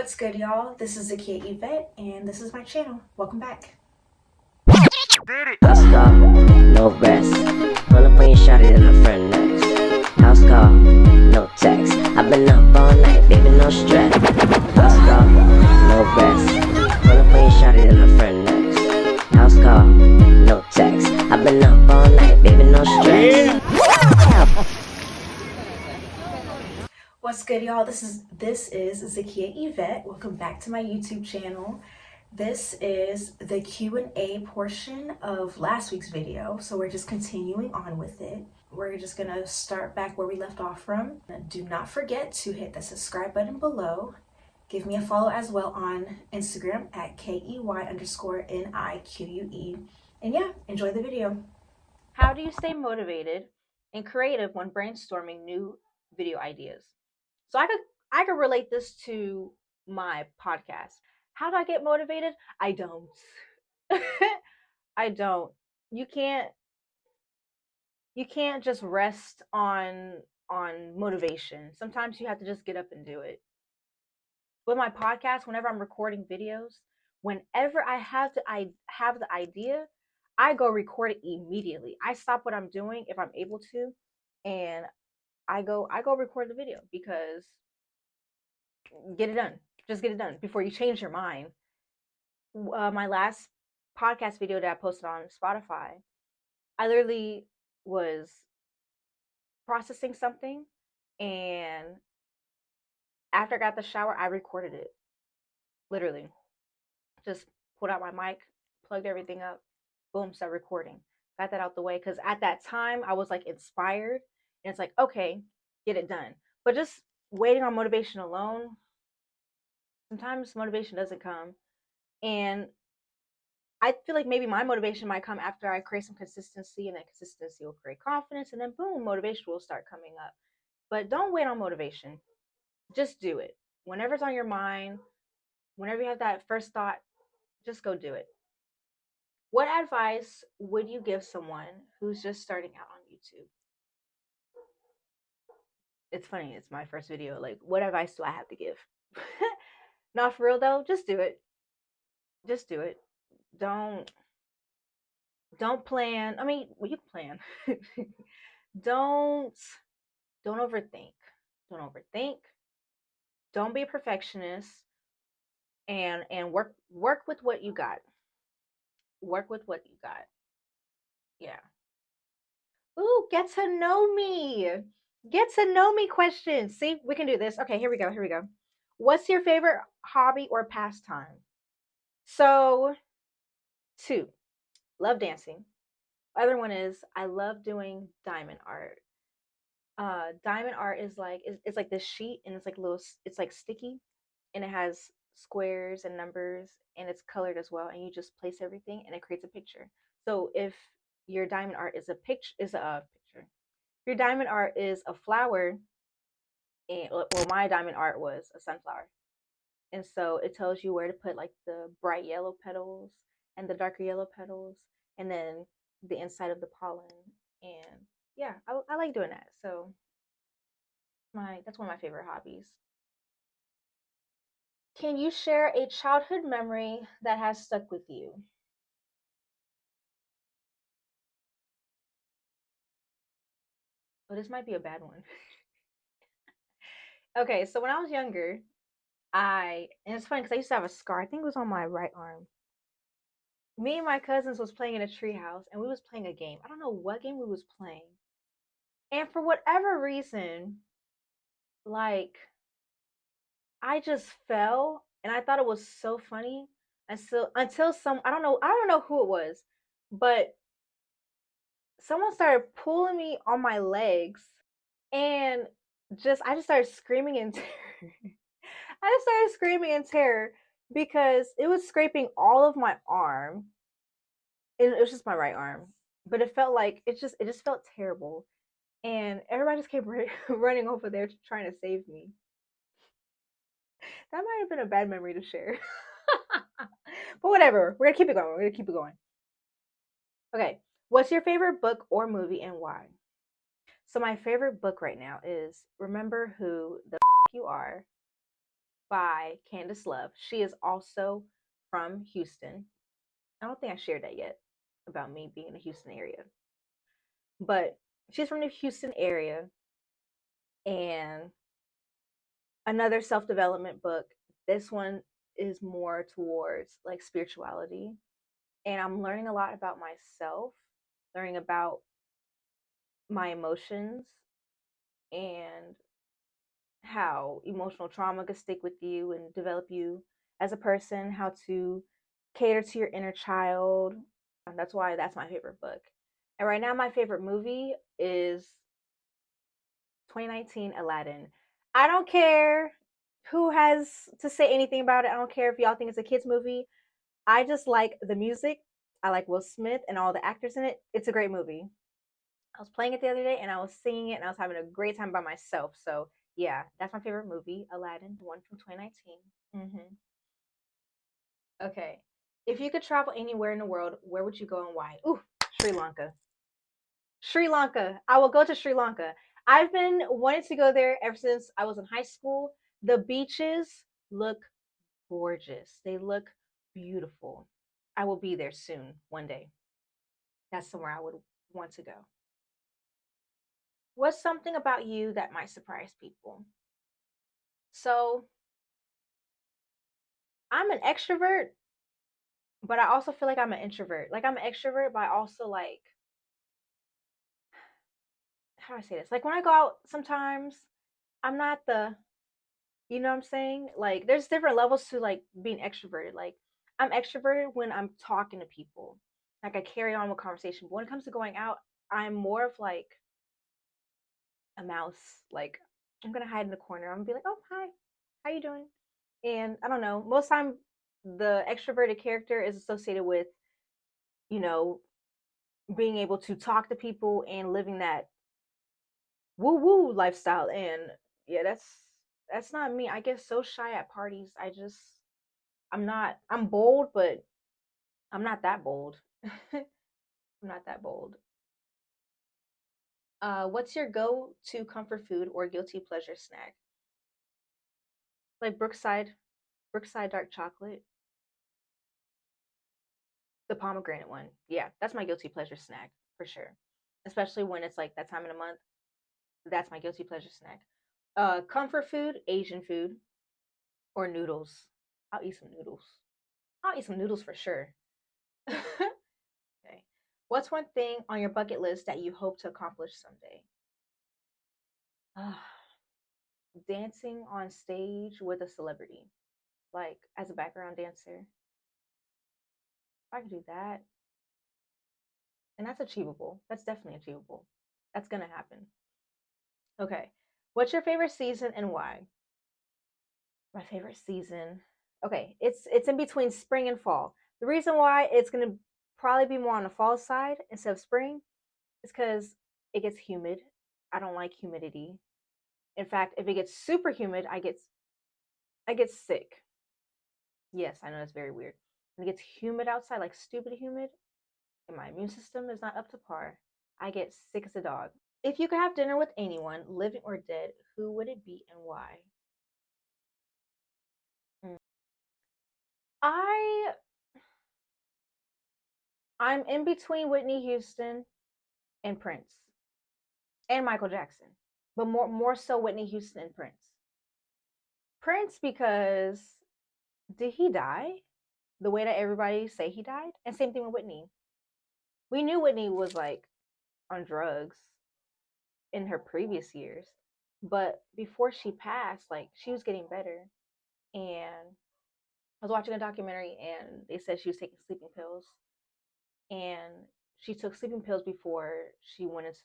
What's good, y'all? This is Zakia Yvette, and this is my channel. Welcome back. House call, no rest. Run up on your shawty and her friend next. House call, no text. I've been up all night, baby, no stress. House call, no rest. Run up on your shawty and her friend next. House call, no text. I've been up all night, baby, no stress. What's good, y'all? This is Zakia Yvette. Welcome back to my YouTube channel. This is the Q&A portion of last week's video, so we're just continuing on with it. We're just gonna start back where we left off from. Do not forget to hit the subscribe button below. Give me a follow as well on Instagram at KEY_NIQUE. And yeah, enjoy the video. How do you stay motivated and creative when brainstorming new video ideas? So I could relate this to my podcast. How do I get motivated? I don't. I don't. You can't just rest on motivation. Sometimes you have to just get up and do it. With my podcast, whenever I'm recording videos, whenever I have the idea, I go record it immediately. I stop what I'm doing if I'm able to, and I go record the video, because get it done. Just get it done before you change your mind. My last podcast video that I posted on Spotify, I literally was processing something, and after I got the shower, I recorded it. Literally. Just pulled out my mic, plugged everything up, boom, start recording. Got that out the way, because at that time I was like inspired, and it's like, okay, get it done. But just waiting on motivation alone, sometimes motivation doesn't come. And I feel like maybe my motivation might come after I create some consistency, and then consistency will create confidence, and then boom, motivation will start coming up. But don't wait on motivation. Just do it. Whenever it's on your mind, whenever you have that first thought, just go do it. What advice would you give someone who's just starting out on YouTube? It's funny, it's my first video. Like, what advice do I have to give? Not for real though, just do it. Just do it. Don't plan. I mean, well, you can plan. don't overthink. Don't overthink. Don't be a perfectionist, and work with what you got. Work with what you got. Yeah. Ooh, get to know me. Get to know me questions. See, we can do this. Okay, here we go. Here we go. What's your favorite hobby or pastime? So, 2, love dancing. Other one is I love doing diamond art. Diamond art is like it's like this sheet, and it's like it's like sticky, and it has squares and numbers, and it's colored as well, and you just place everything and it creates a picture. So if your diamond art is a picture, your diamond art is a flower, and well, my diamond art was a sunflower, and so it tells you where to put like the bright yellow petals and the darker yellow petals, and then the inside of the pollen. And yeah, I like doing that. So that's one of my favorite hobbies. Can you share a childhood memory that has stuck with you? Oh, this might be a bad one. Okay, so when I was younger, and it's funny because I used to have a scar. I think it was on my right arm. Me and my cousins was playing in a treehouse, and we was playing a game. I don't know what game we was playing. And for whatever reason, like, I just fell, and I thought it was so funny until some I don't know who it was, but someone started pulling me on my legs, and I just started screaming in terror. I just started screaming in terror because it was scraping all of my arm. It was just my right arm, but it felt like it just felt terrible, and everybody just kept running over there trying to save me. That might have been a bad memory to share. But whatever. We're gonna keep it going. We're gonna keep it going. Okay. What's your favorite book or movie, and why? So my favorite book right now is Remember Who the You Are by Candace Love. She is also from Houston. I don't think I shared that yet about me being in the Houston area, but she's from the Houston area. And another self development book. This one is more towards like spirituality. And I'm learning a lot about myself, learning about my emotions and how emotional trauma could stick with you and develop you as a person, how to cater to your inner child. That's why that's my favorite book. And right now, my favorite movie is 2019 Aladdin. I don't care who has to say anything about it. I don't care if y'all think it's a kids movie. I just like the music. I like Will Smith and all the actors in it. It's a great movie. I was playing it the other day and I was singing it and I was having a great time by myself. So yeah, that's my favorite movie, Aladdin, the one from 2019. Okay. If you could travel anywhere in the world, where would you go and why? Ooh, Sri Lanka. Sri Lanka. I will go to Sri Lanka. I've been wanting to go there ever since I was in high school. The beaches look gorgeous. They look beautiful. I will be there soon, one day. That's somewhere I would want to go. What's something about you that might surprise people? So, I'm an extrovert, but I also feel like I'm an introvert. Like I'm an extrovert, but I also like, how do I say this? Like when I go out sometimes, I'm not the, you know what I'm saying? Like there's different levels to like being extroverted. Like I'm extroverted when I'm talking to people. Like I carry on with conversation. But when it comes to going out, I'm more of like a mouse. Like I'm gonna hide in the corner. I'm gonna be like, oh hi, how you doing? And I don't know. Most time the extroverted character is associated with, you know, being able to talk to people and living that woo woo lifestyle. And yeah, that's not me. I get so shy at parties. I'm bold, but I'm not that bold. I'm not that bold. What's your go-to comfort food or guilty pleasure snack? Like Brookside dark chocolate, the pomegranate one. Yeah, that's my guilty pleasure snack for sure. Especially when it's like that time of the month. That's my guilty pleasure snack. Comfort food, Asian food, or noodles. I'll eat some noodles. I'll eat some noodles for sure. Okay. What's one thing on your bucket list that you hope to accomplish someday? Dancing on stage with a celebrity, like as a background dancer. If I could do that, and that's achievable. That's definitely achievable. That's gonna happen. Okay. What's your favorite season and why? My favorite season. Okay, it's in between spring and fall. The reason why it's gonna probably be more on the fall side instead of spring is because it gets humid. I don't like humidity. In fact, if it gets super humid, I get sick. Yes, I know that's very weird. When it gets humid outside, like stupid humid, and my immune system is not up to par, I get sick as a dog. If you could have dinner with anyone, living or dead, who would it be and why? Mm. I I'm in between Whitney Houston and Prince and Michael Jackson, but more so Whitney Houston and Prince. Prince because did he die the way that everybody say he died? And same thing with Whitney. We knew Whitney was like on drugs in her previous years, but before she passed, like she was getting better. And I was watching a documentary, and they said she was taking sleeping pills, and she took sleeping pills before she wanted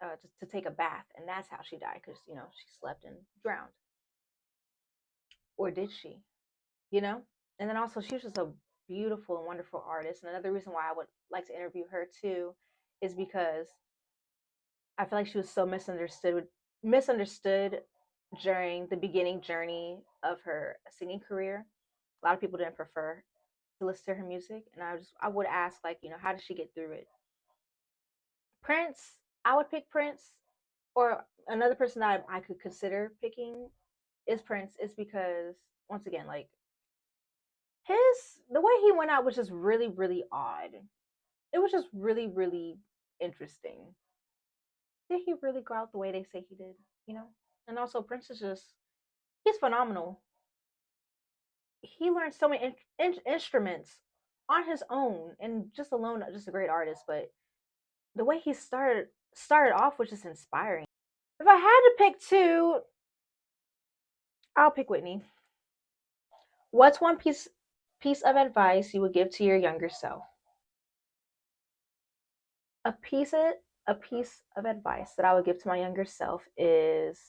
to take a bath, and that's how she died because she slept and drowned, or did she? You know, and then also she was just a beautiful and wonderful artist. And another reason why I would like to interview her too is because I feel like she was so misunderstood during the beginning journey of her singing career. A lot of people didn't prefer to listen to her music, and I would ask like, how did she get through it? Prince, I would pick Prince, or another person that I could consider picking is Prince, is because once again, like the way he went out was just really, really odd. It was just really, really interesting. Did he really go out the way they say he did? You know? And also Prince is just he's phenomenal. He learned so many instruments on his own and just alone, just a great artist. But the way he started off was just inspiring. If I had to pick two, I'll pick Whitney. What's one piece of advice you would give to your younger self? A piece of advice that I would give to my younger self is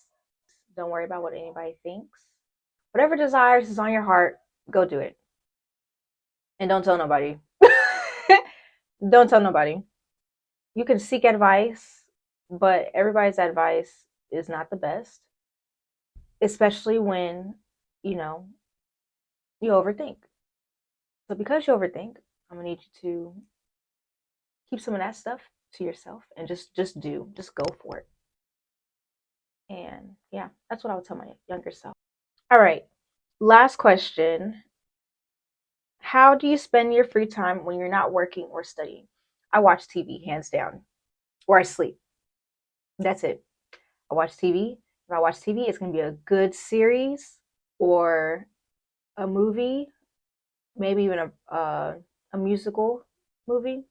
don't worry about what anybody thinks. Whatever desires is on your heart, go do it. And don't tell nobody. Don't tell nobody. You can seek advice, but everybody's advice is not the best, especially when, you know, you overthink. So because you overthink, I'm gonna need you to keep some of that stuff to yourself and just go for it. And yeah, that's what I would tell my younger self. All right, last question. How do you spend your free time when you're not working or studying? I watch TV, hands down, or I sleep. That's it. I watch TV. If I watch TV, it's gonna be a good series or a movie, maybe even a musical movie.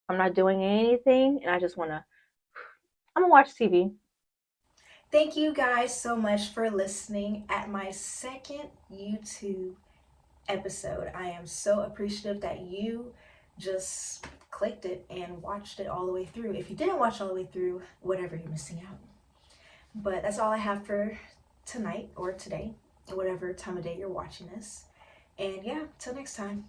I'm not doing anything, and I'm gonna watch TV. Thank you guys so much for listening at my second YouTube episode. I am so appreciative that you just clicked it and watched it all the way through. If you didn't watch all the way through, whatever, you're missing out. But that's all I have for tonight or today, whatever time of day you're watching this. And yeah, till next time.